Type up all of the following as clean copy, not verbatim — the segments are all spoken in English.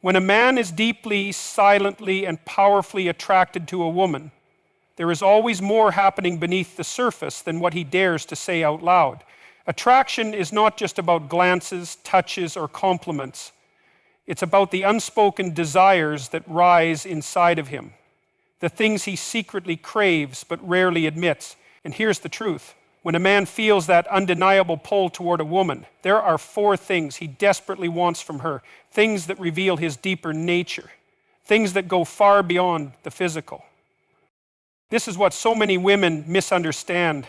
When a man is deeply, silently, and powerfully attracted to a woman, there is always more happening beneath the surface than what he dares to say out loud. Attraction is not just about glances, touches, or compliments. It's about the unspoken desires that rise inside of him, the things he secretly craves but rarely admits. And here's the truth. When a man feels that undeniable pull toward a woman, there are 4 things he desperately wants from her, things that reveal his deeper nature, things that go far beyond the physical. This is what so many women misunderstand.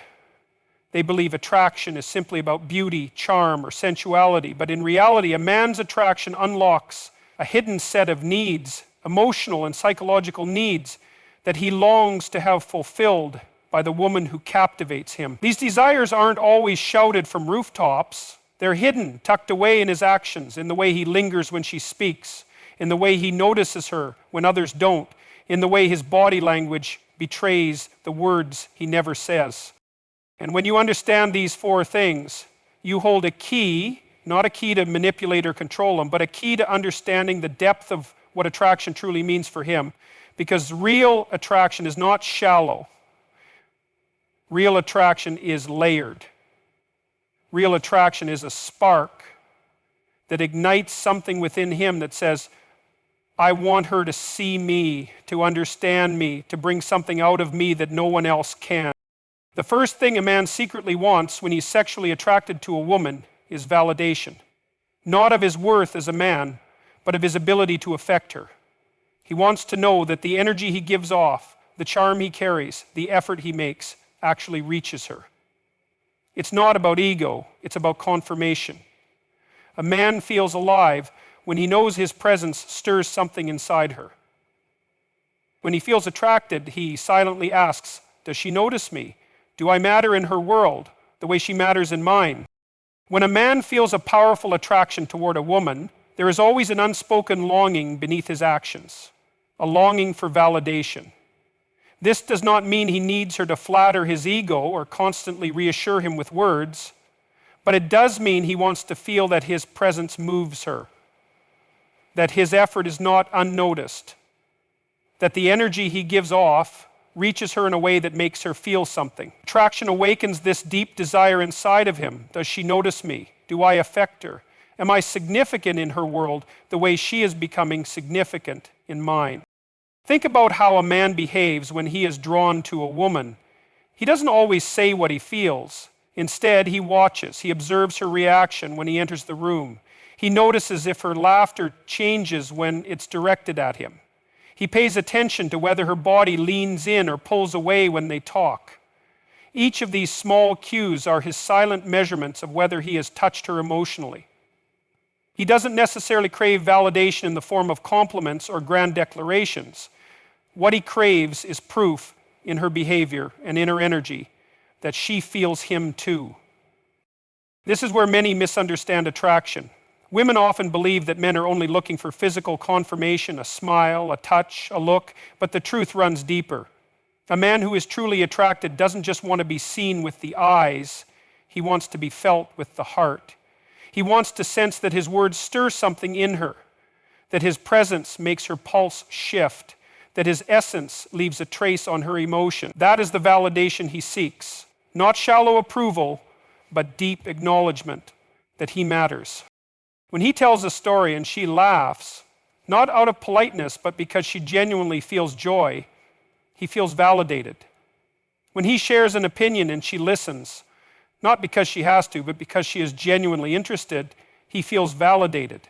They believe attraction is simply about beauty, charm, or sensuality, but in reality, a man's attraction unlocks a hidden set of needs, emotional and psychological needs, that he longs to have fulfilled by the woman who captivates him. These desires aren't always shouted from rooftops. They're hidden, tucked away in his actions, in the way he lingers when she speaks, in the way he notices her when others don't, in the way his body language betrays the words he never says. And when you understand these 4 things, you hold a key, not a key to manipulate or control him, but a key to understanding the depth of what attraction truly means for him. Because real attraction is not shallow. Real attraction is layered. Real attraction is a spark that ignites something within him that says, I want her to see me, to understand me, to bring something out of me that no one else can. The first thing a man secretly wants when he's sexually attracted to a woman is validation. Not of his worth as a man, but of his ability to affect her. He wants to know that the energy he gives off, the charm he carries, the effort he makes, actually reaches her. It's not about ego, it's about confirmation. A man feels alive when he knows his presence stirs something inside her. When he feels attracted, he silently asks, does she notice me? Do I matter in her world the way she matters in mine? When a man feels a powerful attraction toward a woman, there is always an unspoken longing beneath his actions, a longing for validation. This does not mean he needs her to flatter his ego or constantly reassure him with words, but it does mean he wants to feel that his presence moves her, that his effort is not unnoticed, that the energy he gives off reaches her in a way that makes her feel something. Attraction awakens this deep desire inside of him. Does she notice me? Do I affect her? Am I significant in her world the way she is becoming significant in mine? Think about how a man behaves when he is drawn to a woman. He doesn't always say what he feels. Instead, he watches. He observes her reaction when he enters the room. He notices if her laughter changes when it's directed at him. He pays attention to whether her body leans in or pulls away when they talk. Each of these small cues are his silent measurements of whether he has touched her emotionally. He doesn't necessarily crave validation in the form of compliments or grand declarations. What he craves is proof in her behavior and in her energy that she feels him too. This is where many misunderstand attraction. Women often believe that men are only looking for physical confirmation, a smile, a touch, a look, but the truth runs deeper. A man who is truly attracted doesn't just want to be seen with the eyes, he wants to be felt with the heart. He wants to sense that his words stir something in her, that his presence makes her pulse shift, that his essence leaves a trace on her emotion. That is the validation he seeks. Not shallow approval, but deep acknowledgement that he matters. When he tells a story and she laughs, not out of politeness, but because she genuinely feels joy, he feels validated. When he shares an opinion and she listens, not because she has to, but because she is genuinely interested, he feels validated.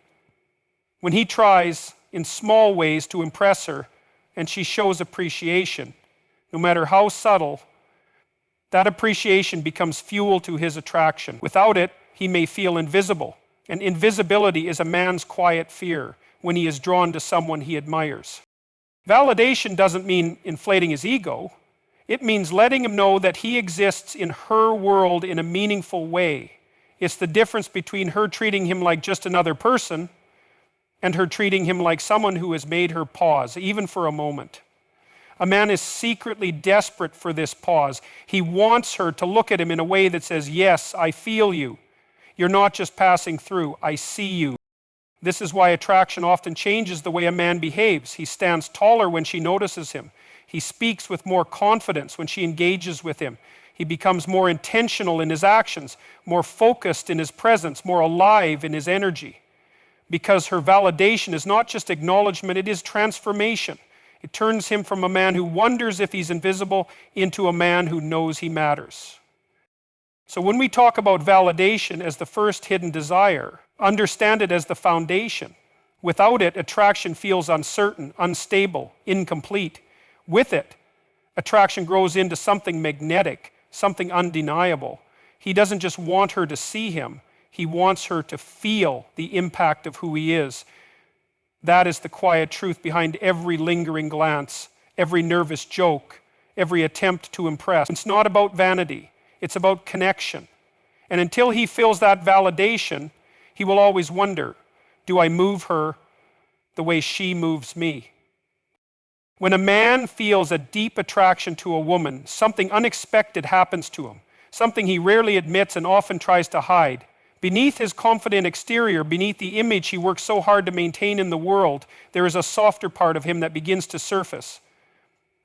When he tries in small ways to impress her and she shows appreciation, no matter how subtle, that appreciation becomes fuel to his attraction. Without it, he may feel invisible. And invisibility is a man's quiet fear when he is drawn to someone he admires. Validation doesn't mean inflating his ego. It means letting him know that he exists in her world in a meaningful way. It's the difference between her treating him like just another person and her treating him like someone who has made her pause, even for a moment. A man is secretly desperate for this pause. He wants her to look at him in a way that says, yes, I feel you. You're not just passing through, I see you. This is why attraction often changes the way a man behaves. He stands taller when she notices him. He speaks with more confidence when she engages with him. He becomes more intentional in his actions, more focused in his presence, more alive in his energy. Because her validation is not just acknowledgement, it is transformation. It turns him from a man who wonders if he's invisible into a man who knows he matters. So when we talk about validation as the first hidden desire, understand it as the foundation. Without it, attraction feels uncertain, unstable, incomplete. With it, attraction grows into something magnetic, something undeniable. He doesn't just want her to see him, he wants her to feel the impact of who he is. That is the quiet truth behind every lingering glance, every nervous joke, every attempt to impress. It's not about vanity, it's about connection. And until he feels that validation, he will always wonder, do I move her the way she moves me? When a man feels a deep attraction to a woman, something unexpected happens to him, something he rarely admits and often tries to hide. Beneath his confident exterior, beneath the image he works so hard to maintain in the world, there is a softer part of him that begins to surface.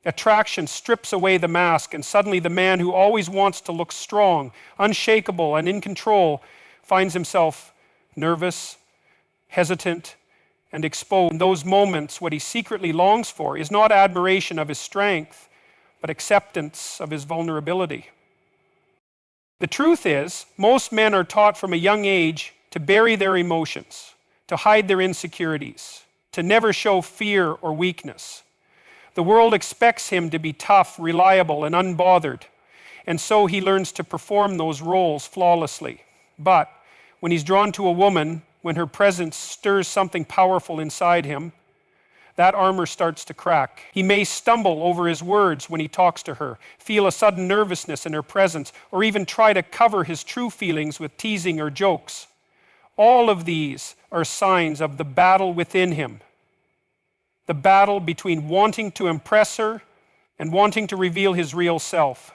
Attraction strips away the mask, and suddenly the man who always wants to look strong, unshakable, and in control finds himself nervous, hesitant, and exposed. In those moments, what he secretly longs for is not admiration of his strength, but acceptance of his vulnerability. The truth is, most men are taught from a young age to bury their emotions, to hide their insecurities, to never show fear or weakness. The world expects him to be tough, reliable, and unbothered, and so he learns to perform those roles flawlessly. But when he's drawn to a woman, when her presence stirs something powerful inside him, that armor starts to crack. He may stumble over his words when he talks to her, feel a sudden nervousness in her presence, or even try to cover his true feelings with teasing or jokes. All of these are signs of the battle within him. The battle between wanting to impress her and wanting to reveal his real self.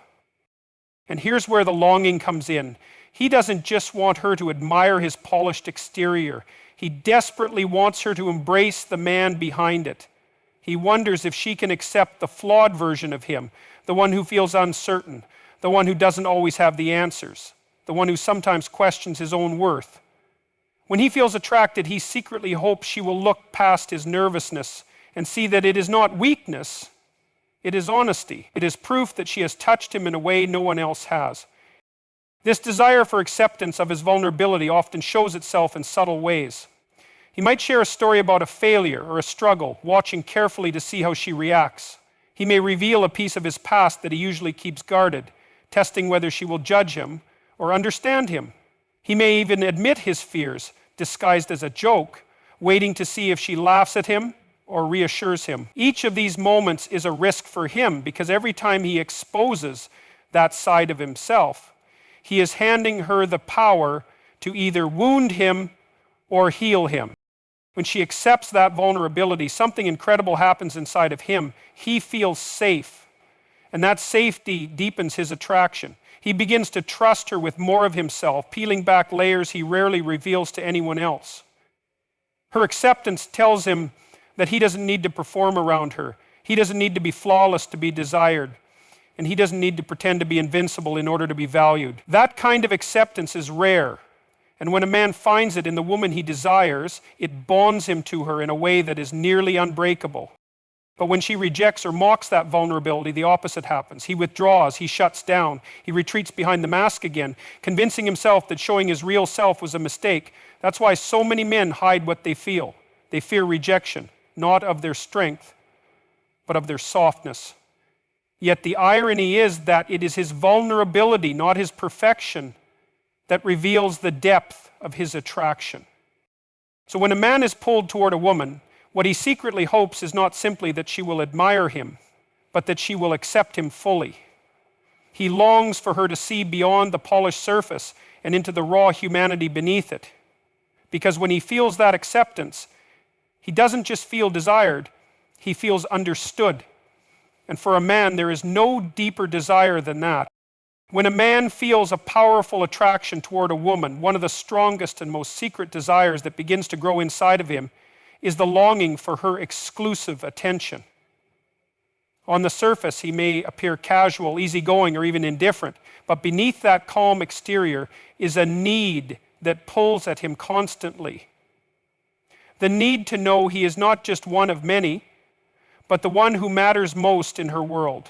And here's where the longing comes in. He doesn't just want her to admire his polished exterior. He desperately wants her to embrace the man behind it. He wonders if she can accept the flawed version of him, the one who feels uncertain, the one who doesn't always have the answers, the one who sometimes questions his own worth. When he feels attracted, he secretly hopes she will look past his nervousness and see that it is not weakness, it is honesty. It is proof that she has touched him in a way no one else has. This desire for acceptance of his vulnerability often shows itself in subtle ways. He might share a story about a failure or a struggle, watching carefully to see how she reacts. He may reveal a piece of his past that he usually keeps guarded, testing whether she will judge him or understand him. He may even admit his fears, disguised as a joke, waiting to see if she laughs at him or reassures him. Each of these moments is a risk for him because every time he exposes that side of himself, he is handing her the power to either wound him or heal him. When she accepts that vulnerability, something incredible happens inside of him. He feels safe, and that safety deepens his attraction. He begins to trust her with more of himself, peeling back layers he rarely reveals to anyone else. Her acceptance tells him that he doesn't need to perform around her. He doesn't need to be flawless to be desired. And he doesn't need to pretend to be invincible in order to be valued. That kind of acceptance is rare. And when a man finds it in the woman he desires, it bonds him to her in a way that is nearly unbreakable. But when she rejects or mocks that vulnerability, the opposite happens. He withdraws, he shuts down, he retreats behind the mask again, convincing himself that showing his real self was a mistake. That's why so many men hide what they feel. They fear rejection, not of their strength, but of their softness. Yet the irony is that it is his vulnerability, not his perfection, that reveals the depth of his attraction. So when a man is pulled toward a woman, what he secretly hopes is not simply that she will admire him, but that she will accept him fully. He longs for her to see beyond the polished surface and into the raw humanity beneath it. Because when he feels that acceptance, he doesn't just feel desired, he feels understood. And for a man, there is no deeper desire than that. When a man feels a powerful attraction toward a woman, one of the strongest and most secret desires that begins to grow inside of him is the longing for her exclusive attention. On the surface, he may appear casual, easygoing, or even indifferent, but beneath that calm exterior is a need that pulls at him constantly. The need to know he is not just one of many, but the one who matters most in her world.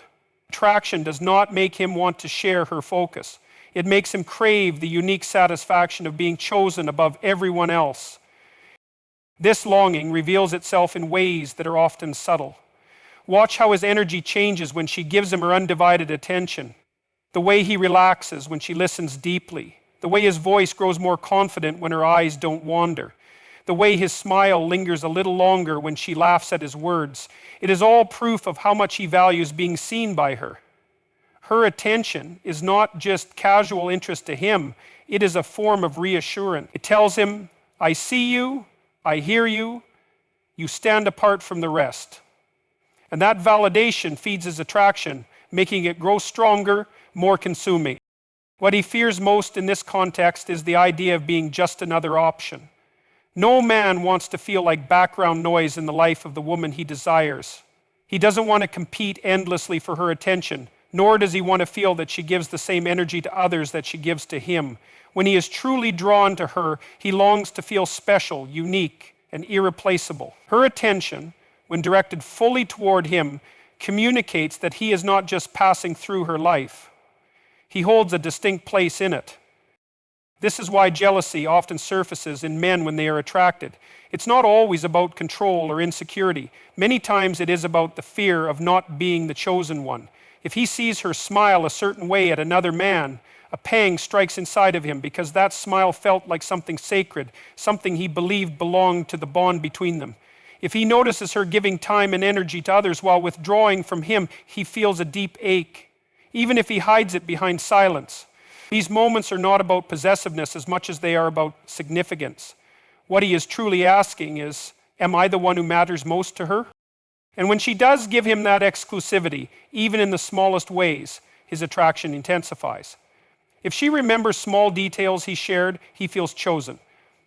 Attraction does not make him want to share her focus. It makes him crave the unique satisfaction of being chosen above everyone else. This longing reveals itself in ways that are often subtle. Watch how his energy changes when she gives him her undivided attention, the way he relaxes when she listens deeply, the way his voice grows more confident when her eyes don't wander, the way his smile lingers a little longer when she laughs at his words. It is all proof of how much he values being seen by her. Her attention is not just casual interest to him, it is a form of reassurance. It tells him, I see you, I hear you, you stand apart from the rest. And that validation feeds his attraction, making it grow stronger, more consuming. What he fears most in this context is the idea of being just another option. No man wants to feel like background noise in the life of the woman he desires. He doesn't want to compete endlessly for her attention, nor does he want to feel that she gives the same energy to others that she gives to him. When he is truly drawn to her, he longs to feel special, unique, and irreplaceable. Her attention, when directed fully toward him, communicates that he is not just passing through her life. He holds a distinct place in it. This is why jealousy often surfaces in men when they are attracted. It's not always about control or insecurity. Many times it is about the fear of not being the chosen one. If he sees her smile a certain way at another man, a pang strikes inside of him because that smile felt like something sacred, something he believed belonged to the bond between them. If he notices her giving time and energy to others while withdrawing from him, he feels a deep ache, even if he hides it behind silence. These moments are not about possessiveness as much as they are about significance. What he is truly asking is, am I the one who matters most to her? And when she does give him that exclusivity, even in the smallest ways, his attraction intensifies. If she remembers small details he shared, he feels chosen.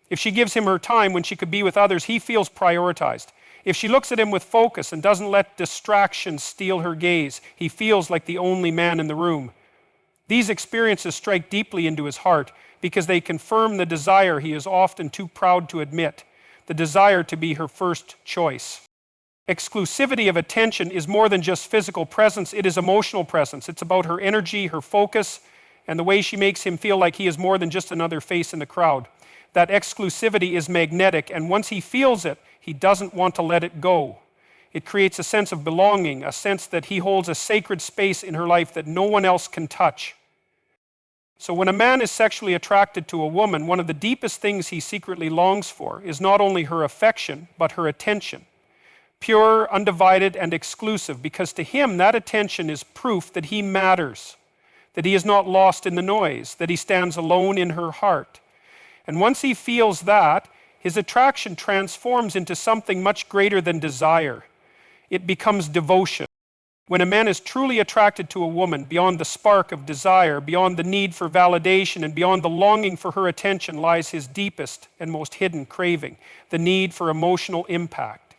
If she gives him her time when she could be with others, he feels prioritized. If she looks at him with focus and doesn't let distractions steal her gaze, he feels like the only man in the room. These experiences strike deeply into his heart because they confirm the desire he is often too proud to admit, the desire to be her first choice. Exclusivity of attention is more than just physical presence, it is emotional presence. It's about her energy, her focus, and the way she makes him feel like he is more than just another face in the crowd. That exclusivity is magnetic, and once he feels it, he doesn't want to let it go. It creates a sense of belonging, a sense that he holds a sacred space in her life that no one else can touch. So when a man is sexually attracted to a woman, one of the deepest things he secretly longs for is not only her affection, but her attention. Pure, undivided, and exclusive, because to him that attention is proof that he matters, that he is not lost in the noise, that he stands alone in her heart. And once he feels that, his attraction transforms into something much greater than desire. It becomes devotion. When a man is truly attracted to a woman, beyond the spark of desire, beyond the need for validation, and beyond the longing for her attention lies his deepest and most hidden craving, the need for emotional impact.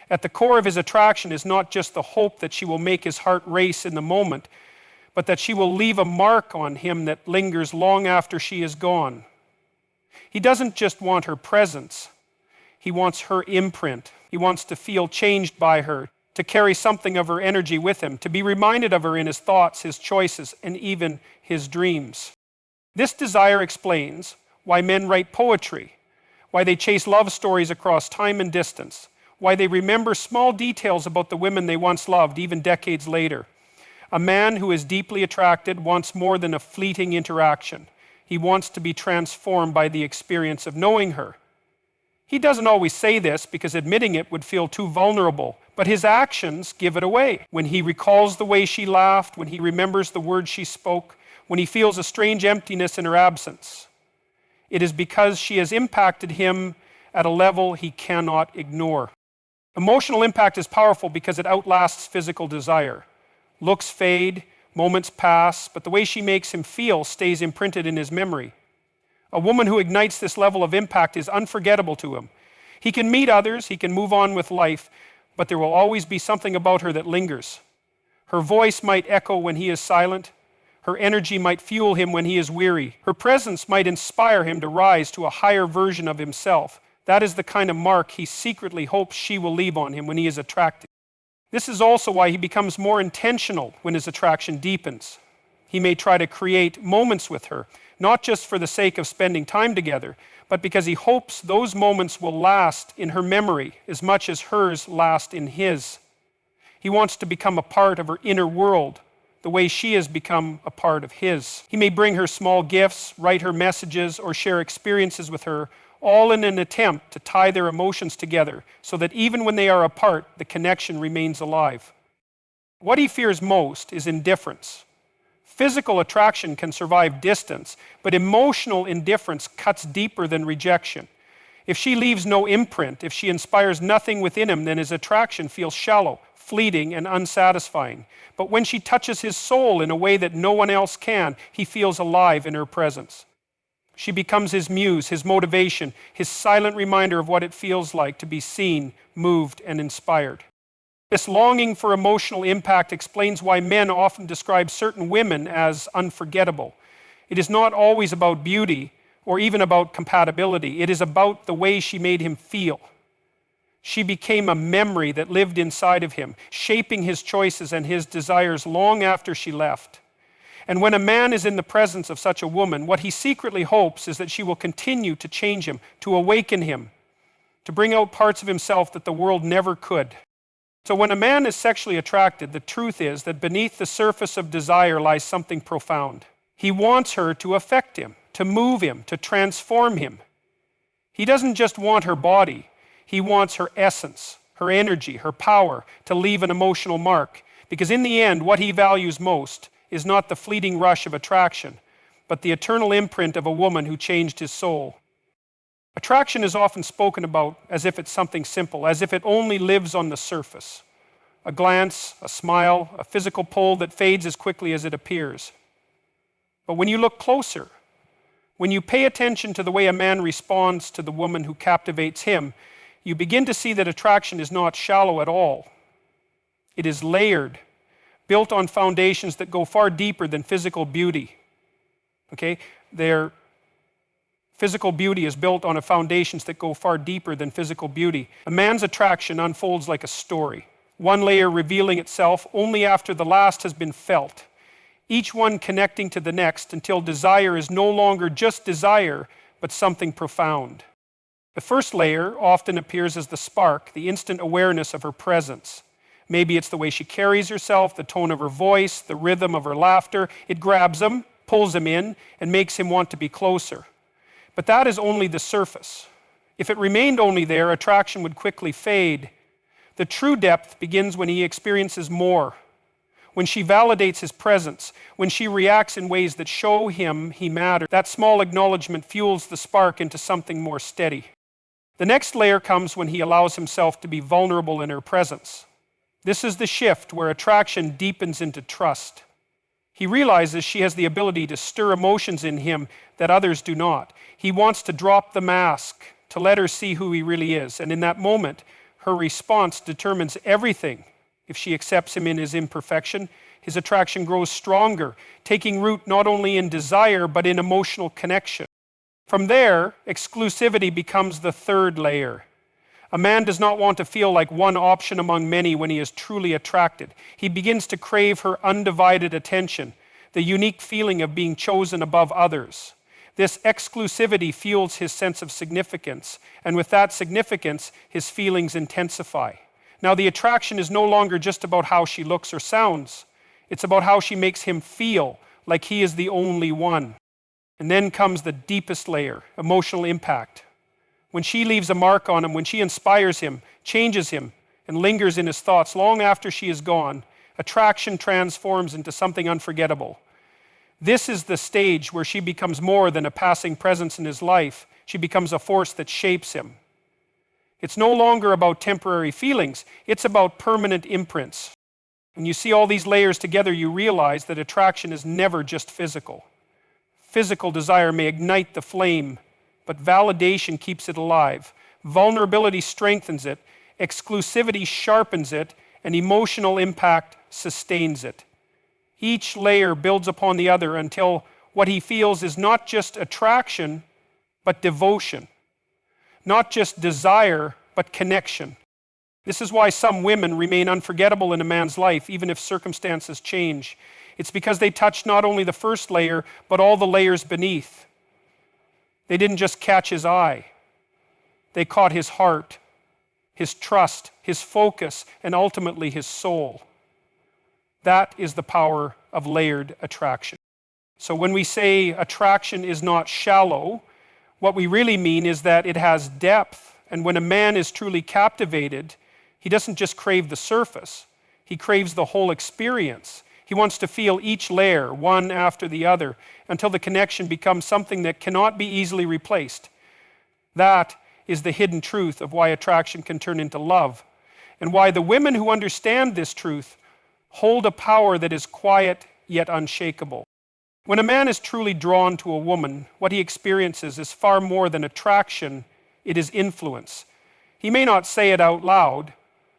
At the core of his attraction is not just the hope that she will make his heart race in the moment, but that she will leave a mark on him that lingers long after she is gone. He doesn't just want her presence, he wants her imprint. He wants to feel changed by her, to carry something of her energy with him, to be reminded of her in his thoughts, his choices, and even his dreams. This desire explains why men write poetry, why they chase love stories across time and distance, why they remember small details about the women they once loved, even decades later. A man who is deeply attracted wants more than a fleeting interaction. He wants to be transformed by the experience of knowing her. He doesn't always say this because admitting it would feel too vulnerable, but his actions give it away. When he recalls the way she laughed, when he remembers the words she spoke, when he feels a strange emptiness in her absence, it is because she has impacted him at a level he cannot ignore. Emotional impact is powerful because it outlasts physical desire. Looks fade, Moments pass, but the way she makes him feel stays imprinted in his memory. A woman who ignites this level of impact is unforgettable to him. He can meet others, he can move on with life, but there will always be something about her that lingers. Her voice might echo when he is silent. Her energy might fuel him when he is weary. Her presence might inspire him to rise to a higher version of himself. That is the kind of mark he secretly hopes she will leave on him when he is attracted. This is also why he becomes more intentional when his attraction deepens. He may try to create moments with her, not just for the sake of spending time together, but because he hopes those moments will last in her memory as much as hers last in his. He wants to become a part of her inner world, the way she has become a part of his. He may bring her small gifts, write her messages, or share experiences with her, all in an attempt to tie their emotions together so that even when they are apart, the connection remains alive. What he fears most is indifference. Physical attraction can survive distance, but emotional indifference cuts deeper than rejection. If she leaves no imprint, if she inspires nothing within him, then his attraction feels shallow, fleeting, and unsatisfying. But when she touches his soul in a way that no one else can, he feels alive in her presence. She becomes his muse, his motivation, his silent reminder of what it feels like to be seen, moved, and inspired. This longing for emotional impact explains why men often describe certain women as unforgettable. It is not always about beauty or even about compatibility. It is about the way she made him feel. She became a memory that lived inside of him, shaping his choices and his desires long after she left. And when a man is in the presence of such a woman, what he secretly hopes is that she will continue to change him, to awaken him, to bring out parts of himself that the world never could. So when a man is sexually attracted, the truth is that beneath the surface of desire lies something profound. He wants her to affect him, to move him, to transform him. He doesn't just want her body. He wants her essence, her energy, her power to leave an emotional mark. Because in the end, what he values most is not the fleeting rush of attraction, but the eternal imprint of a woman who changed his soul. Attraction is often spoken about as if it's something simple, as if it only lives on the surface. A glance, a smile, a physical pull that fades as quickly as it appears. But when you look closer, when you pay attention to the way a man responds to the woman who captivates him, you begin to see that attraction is not shallow at all. It is layered, built on foundations that go far deeper than physical beauty. Okay? Physical beauty is built on foundations that go far deeper than physical beauty. A man's attraction unfolds like a story, one layer revealing itself only after the last has been felt, each one connecting to the next until desire is no longer just desire, but something profound. The first layer often appears as the spark, the instant awareness of her presence. Maybe it's the way she carries herself, the tone of her voice, the rhythm of her laughter. It grabs him, pulls him in, and makes him want to be closer. But that is only the surface. If it remained only there, attraction would quickly fade. The true depth begins when he experiences more, when she validates his presence, when she reacts in ways that show him he matters. That small acknowledgement fuels the spark into something more steady. The next layer comes when he allows himself to be vulnerable in her presence. This is the shift where attraction deepens into trust. He realizes she has the ability to stir emotions in him that others do not. He wants to drop the mask, to let her see who he really is. And in that moment, her response determines everything. If she accepts him in his imperfection, his attraction grows stronger, taking root not only in desire, but in emotional connection. From there, exclusivity becomes the third layer. A man does not want to feel like one option among many when he is truly attracted. He begins to crave her undivided attention, the unique feeling of being chosen above others. This exclusivity fuels his sense of significance, and with that significance, his feelings intensify. Now, the attraction is no longer just about how she looks or sounds. It's about how she makes him feel like he is the only one. And then comes the deepest layer, emotional impact. When she leaves a mark on him, when she inspires him, changes him, and lingers in his thoughts long after she is gone, attraction transforms into something unforgettable. This is the stage where she becomes more than a passing presence in his life. She becomes a force that shapes him. It's no longer about temporary feelings. It's about permanent imprints. When you see all these layers together, you realize that attraction is never just physical. Physical desire may ignite the flame, but validation keeps it alive. Vulnerability strengthens it, exclusivity sharpens it, and emotional impact sustains it. Each layer builds upon the other until what he feels is not just attraction, but devotion. Not just desire, but connection. This is why some women remain unforgettable in a man's life, even if circumstances change. It's because they touched not only the first layer, but all the layers beneath. They didn't just catch his eye. They caught his heart, his trust, his focus, and ultimately his soul. That is the power of layered attraction. So when we say attraction is not shallow, what we really mean is that it has depth. And when a man is truly captivated, he doesn't just crave the surface, he craves the whole experience. He wants to feel each layer, one after the other, until the connection becomes something that cannot be easily replaced. That is the hidden truth of why attraction can turn into love, and why the women who understand this truth hold a power that is quiet yet unshakable. When a man is truly drawn to a woman, what he experiences is far more than attraction, it is influence. He may not say it out loud,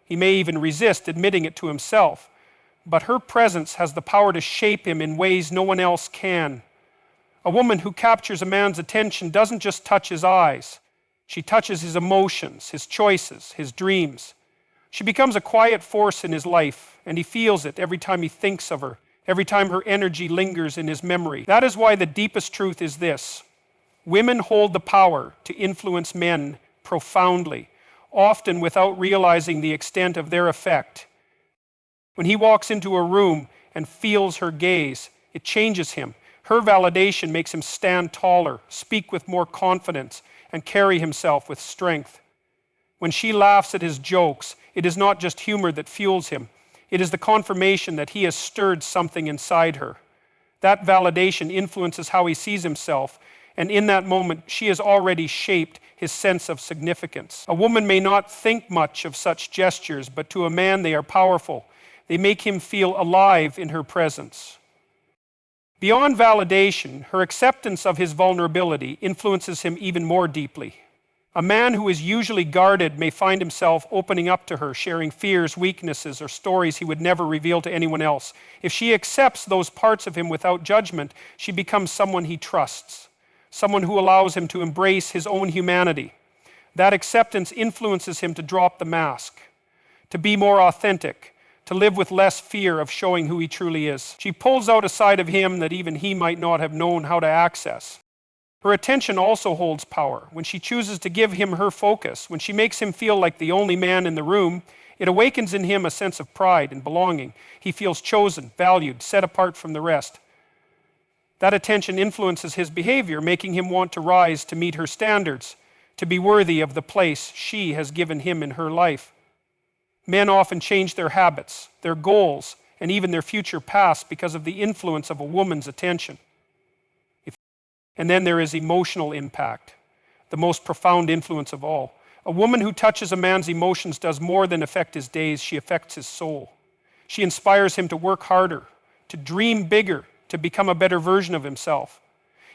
he may even resist admitting it to himself, but her presence has the power to shape him in ways no one else can. A woman who captures a man's attention doesn't just touch his eyes, she touches his emotions, his choices, his dreams. She becomes a quiet force in his life, and he feels it every time he thinks of her, every time her energy lingers in his memory. That is why the deepest truth is this: women hold the power to influence men profoundly, often without realizing the extent of their effect. When he walks into a room and feels her gaze, it changes him. Her validation makes him stand taller, speak with more confidence, and carry himself with strength. When she laughs at his jokes, it is not just humor that fuels him. It is the confirmation that he has stirred something inside her. That validation influences how he sees himself, and in that moment, she has already shaped his sense of significance. A woman may not think much of such gestures, but to a man they are powerful. They make him feel alive in her presence. Beyond validation, her acceptance of his vulnerability influences him even more deeply. A man who is usually guarded may find himself opening up to her, sharing fears, weaknesses, or stories he would never reveal to anyone else. If she accepts those parts of him without judgment, she becomes someone he trusts, someone who allows him to embrace his own humanity. That acceptance influences him to drop the mask, to be more authentic, to live with less fear of showing who he truly is. She pulls out a side of him that even he might not have known how to access. Her attention also holds power. When she chooses to give him her focus, when she makes him feel like the only man in the room, it awakens in him a sense of pride and belonging. He feels chosen, valued, set apart from the rest. That attention influences his behavior, making him want to rise to meet her standards, to be worthy of the place she has given him in her life. Men often change their habits, their goals, and even their future past because of the influence of a woman's attention. And then there is emotional impact, the most profound influence of all. A woman who touches a man's emotions does more than affect his days, she affects his soul. She inspires him to work harder, to dream bigger, to become a better version of himself.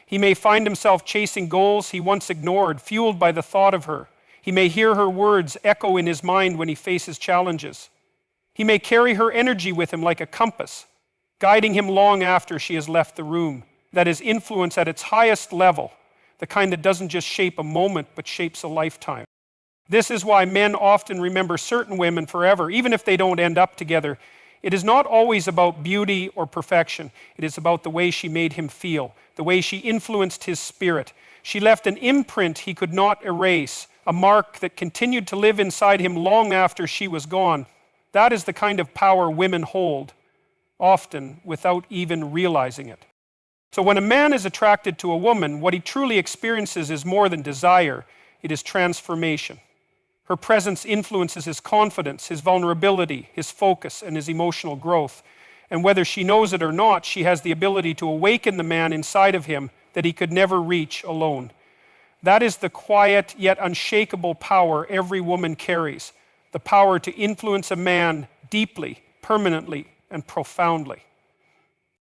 He may find himself chasing goals he once ignored, fueled by the thought of her. He may hear her words echo in his mind when he faces challenges. He may carry her energy with him like a compass, guiding him long after she has left the room. That is influence at its highest level, the kind that doesn't just shape a moment, but shapes a lifetime. This is why men often remember certain women forever, even if they don't end up together. It is not always about beauty or perfection. It is about the way she made him feel, the way she influenced his spirit. She left an imprint he could not erase, a mark that continued to live inside him long after she was gone. That is the kind of power women hold, often without even realizing it. So when a man is attracted to a woman, what he truly experiences is more than desire, it is transformation. Her presence influences his confidence, his vulnerability, his focus, and his emotional growth. And whether she knows it or not, she has the ability to awaken the man inside of him that he could never reach alone. That is the quiet yet unshakable power every woman carries, the power to influence a man deeply, permanently and profoundly.